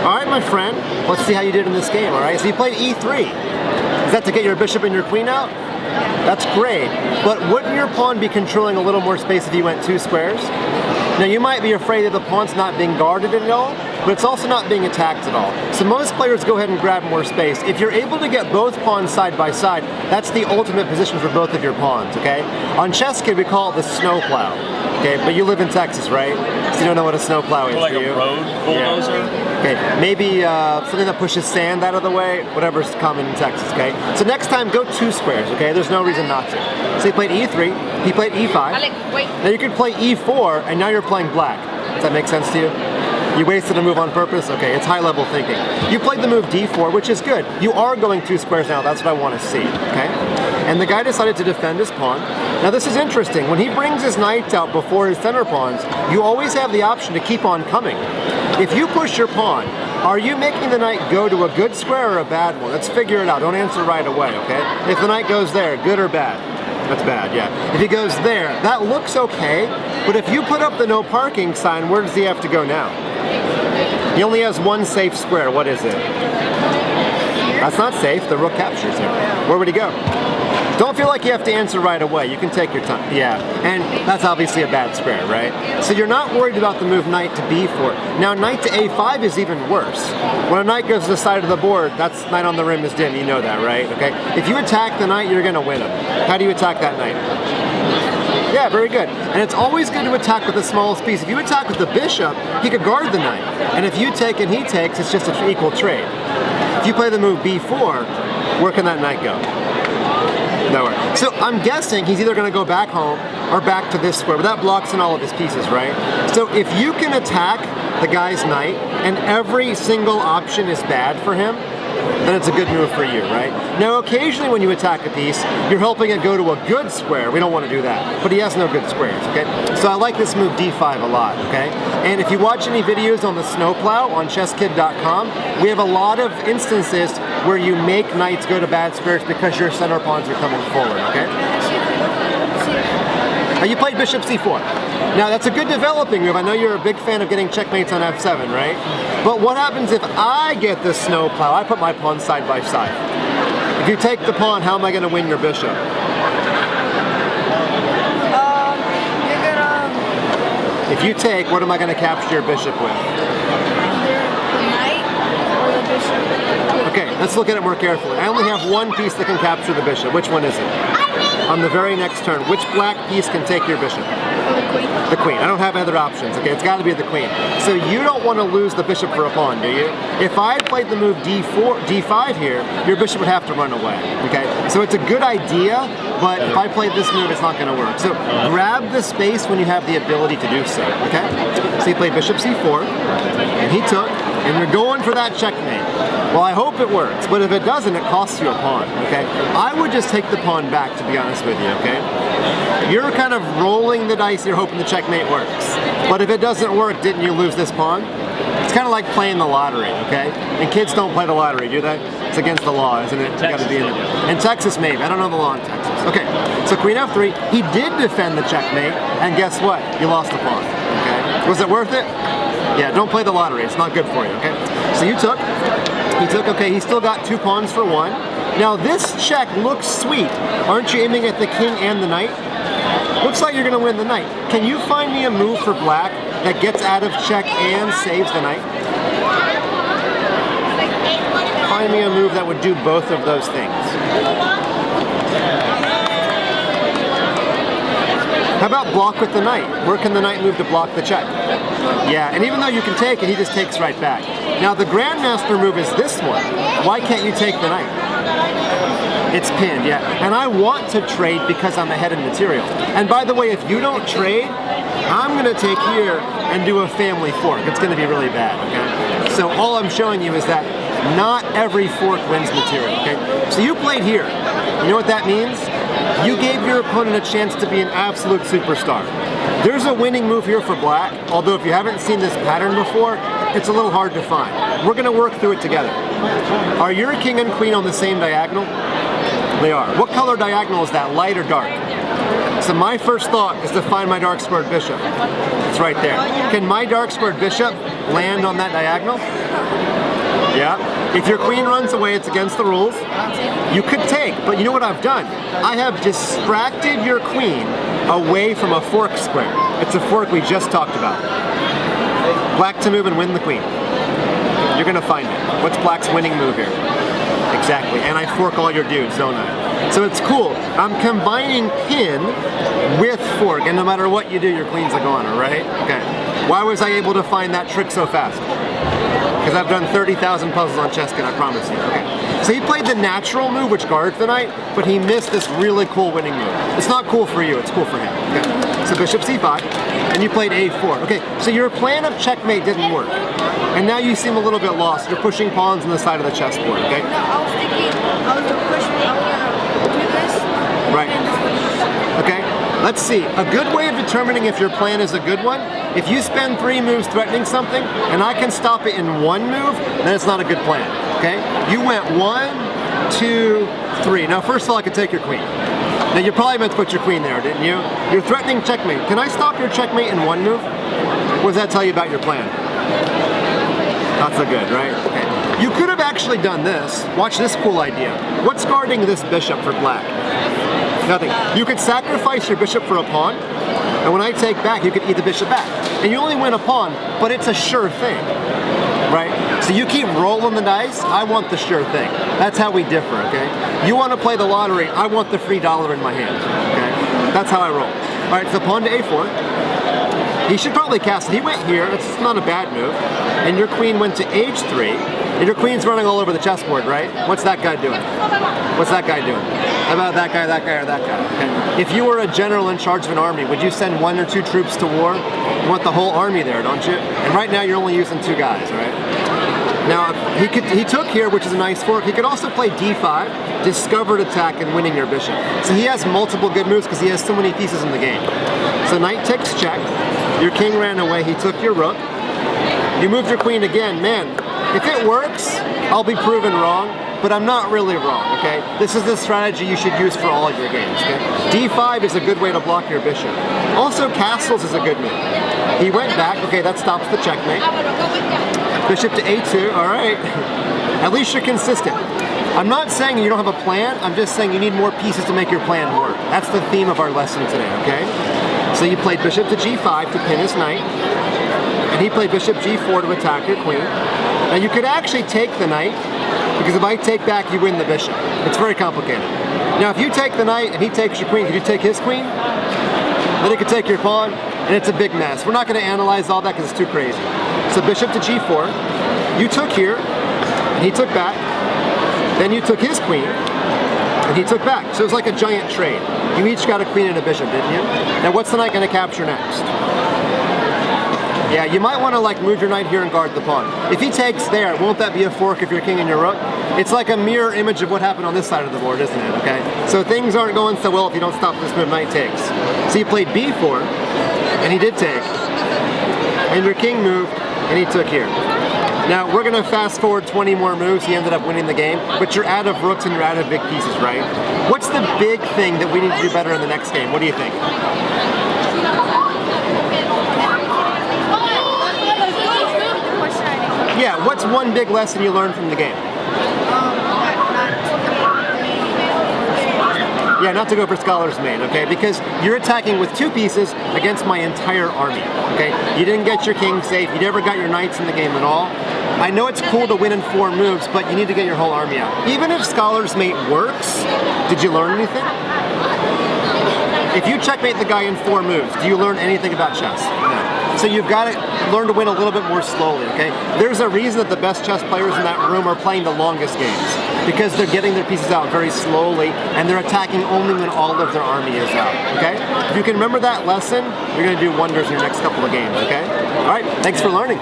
All right, my friend, let's see how you did in this game, all right? So you played e3. Is that to get your bishop and your queen out? That's great, but wouldn't your pawn be controlling a little more space if you went 2 squares? Now you might be afraid that the pawn's not being guarded at all, but it's also not being attacked at all. So most players go ahead and grab more space. If you're able to get both pawns side by side, that's the ultimate position for both of your pawns, okay? On Chess Kid, we call it the snowplow, okay? But you live in Texas, right? So you don't know what a snowplow is, like do you? a road bulldozer? Yeah. Okay, maybe something that pushes sand out of the way, whatever's common in Texas, okay? So next time, go 2 squares, okay? There's no reason not to. So he played e3, he played e5. Now you could play e4, and now you're playing black. Does that make sense to you? You wasted a move on purpose? Okay, it's high level thinking. You played the move d4, which is good. You are going 2 squares now, that's what I want to see, okay? And the guy decided to defend his pawn. Now this is interesting. When he brings his knights out before his center pawns, you always have the option to keep on coming. If you push your pawn, are you making the knight go to a good square or a bad one? Let's figure it out. Don't answer right away, okay? If the knight goes there, good or bad? That's bad, yeah. If he goes there, that looks okay, but if you put up the no parking sign, where does he have to go now? He only has 1 safe square. What is it? That's not safe. The rook captures him. Where would he go? Don't feel like you have to answer right away. You can take your time. Yeah, and that's obviously a bad square, right? So you're not worried about the move knight to b4. Now knight to a5 is even worse. When a knight goes to the side of the board, that's knight on the rim is dim. You know that, right? Okay. If you attack the knight, you're going to win him. How do you attack that knight? Yeah, very good. And it's always good to attack with the smallest piece. If you attack with the bishop, he could guard the knight. And if you take and he takes, it's just an equal trade. If you play the move b4, where can that knight go? Nowhere. So I'm guessing he's either going to go back home or back to this square, but that blocks in all of his pieces, right? So if you can attack the guy's knight and every single option is bad for him, then it's a good move for you, right? Now, occasionally when you attack a piece, you're helping it go to a good square. We don't want to do that, but he has no good squares, okay? So I like this move d5 a lot, okay? And if you watch any videos on the snowplow on chesskid.com, we have a lot of instances where you make knights go to bad squares because your center pawns are coming forward, okay? You played bishop c4. Now that's a good developing move. I know you're a big fan of getting checkmates on f7, right? But what happens if I get the snowplow? I put my pawn side by side. If you take the pawn, how am I going to win your bishop? You're gonna... If you take, what am I going to capture your bishop with? Either the knight or the bishop. Okay, let's look at it more carefully. I only have 1 piece that can capture the bishop. Which one is it? On the very next turn, which black piece can take your bishop? The queen. The queen. I don't have other options, okay? It's got to be the queen. So you don't want to lose the bishop for a pawn, do you? If I played the move d5 here, your bishop would have to run away, okay? So it's a good idea, but if I played this move, it's not going to work. So grab the space when you have the ability to do so, okay? So you played bishop c4, and he took, and you're going for that checkmate. Well, I hope it works, but if it doesn't, it costs you a pawn, okay? I would just take the pawn back, to be honest with you, okay? You're kind of rolling the dice, you're hoping the checkmate works. But if it doesn't work, didn't you lose this pawn? It's kind of like playing the lottery, okay? And kids don't play the lottery, do they? It's against the law, isn't it? You gotta be in Texas, maybe. I don't know the law in Texas. Okay, so queen f3, he did defend the checkmate, and guess what? You lost the pawn, okay? Was it worth it? Yeah, don't play the lottery, it's not good for you, okay? So you took, he took, okay, he still got 2 pawns for 1. Now this check looks sweet. Aren't you aiming at the king and the knight? Looks like you're gonna win the knight. Can you find me a move for black that gets out of check and saves the knight? Find me a move that would do both of those things. How about block with the knight? Where can the knight move to block the check? Yeah, and even though you can take it, he just takes right back. Now the grandmaster move is this one. Why can't you take the knight? It's pinned, yeah. And I want to trade because I'm ahead in material. And by the way, if you don't trade, I'm gonna take here and do a family fork. It's gonna be really bad, okay? So all I'm showing you is that not every fork wins material, okay? So you played here. You know what that means? You gave your opponent a chance to be an absolute superstar. There's a winning move here for black, although if you haven't seen this pattern before, it's a little hard to find. We're gonna work through it together. Are your king and queen on the same diagonal? They are. What color diagonal is that, light or dark? So my first thought is to find my dark squared bishop. It's right there. Can my dark squared bishop land on that diagonal? Yeah. If your queen runs away, it's against the rules. You could take, but you know what I've done? I have distracted your queen away from a fork square. It's a fork we just talked about. Black to move and win the queen. You're gonna find it. What's black's winning move here? Exactly, and I fork all your dudes, don't I? So it's cool. I'm combining pin with fork, and no matter what you do, your queen's a goner, right? Okay. Why was I able to find that trick so fast? Because I've done 30,000 puzzles on Chess Kid, I promise you. Okay. So he played the natural move, which guards the knight, but he missed this really cool winning move. It's not cool for you, it's cool for him. Okay. So bishop c5, and you played a4. Okay, so your plan of checkmate didn't work. And now you seem a little bit lost. You're pushing pawns on the side of the chessboard, okay? No, I was thinking I was gonna push. I was gonna do this. Right. Okay. Let's see. A good way of determining if your plan is a good one, if you spend 3 moves threatening something, and I can stop it in 1 move, then it's not a good plan. Okay? You went 1, 2, 3. Now, first of all, I could take your queen. Now, you probably meant to put your queen there, didn't you? You're threatening checkmate. Can I stop your checkmate in 1 move? What does that tell you about your plan? Not so good, right? Okay. You could have actually done this. Watch this cool idea. What's guarding this bishop for black? Nothing. You could sacrifice your bishop for a pawn, and when I take back, you could eat the bishop back. And you only win a pawn, but it's a sure thing, right? So you keep rolling the dice, I want the sure thing. That's how we differ, okay? You want to play the lottery, I want the free dollar in my hand, okay? That's how I roll. All right, so pawn to a4. He should probably castle. He went here, it's not a bad move. And your queen went to h3, and your queen's running all over the chessboard, right? What's that guy doing? What's that guy doing? How about that guy, that guy, or that guy? Okay. If you were a general in charge of an army, would you send 1 or 2 troops to war? You want the whole army there, don't you? And right now you're only using 2 guys, right? Now, he took here, which is a nice fork. He could also play d5, discovered attack, and winning your bishop. So he has multiple good moves because he has so many pieces in the game. So knight takes check. Your king ran away. He took your rook. You moved your queen again. Man, if it works, I'll be proven wrong, but I'm not really wrong, okay? This is the strategy you should use for all of your games, okay? d5 is a good way to block your bishop. Also, castles is a good move. He went back. Okay, that stops the checkmate. Bishop to a2, all right. At least you're consistent. I'm not saying you don't have a plan, I'm just saying you need more pieces to make your plan work. That's the theme of our lesson today, okay? So you played bishop to g5 to pin his knight, and he played bishop g4 to attack your queen. Now you could actually take the knight, because if I take back, you win the bishop. It's very complicated. Now if you take the knight and he takes your queen, could you take his queen? Then he could take your pawn, and it's a big mess. We're not going to analyze all that because it's too crazy. So bishop to g4, you took here, and he took back, then you took his queen, and he took back. So it was like a giant trade. You each got a queen and a bishop, didn't you? Now what's the knight going to capture next? Yeah, you might want to like move your knight here and guard the pawn. If he takes there, won't that be a fork of your king and your rook? It's like a mirror image of what happened on this side of the board, isn't it? Okay. So things aren't going so well if you don't stop this move. Knight takes. So you played b4, and he did take, and your king moved, and he took here. Now we're gonna fast forward 20 more moves. He ended up winning the game, but you're out of rooks and you're out of big pieces, right? What's the big thing that we need to do better in the next game? What do you think? Yeah, what's one big lesson you learned from the game? Yeah, not to go for Scholar's Main, okay? Because you're attacking with 2 pieces against my entire army, okay? You didn't get your king safe, you never got your knights in the game at all. I know it's cool to win in 4 moves, but you need to get your whole army out. Even if Scholar's Mate works, did you learn anything? If you checkmate the guy in 4 moves, do you learn anything about chess? No. So you've got to learn to win a little bit more slowly, okay? There's a reason that the best chess players in that room are playing the longest games, because they're getting their pieces out very slowly, and they're attacking only when all of their army is out, okay? If you can remember that lesson, you're going to do wonders in your next couple of games, okay? All right, thanks for learning.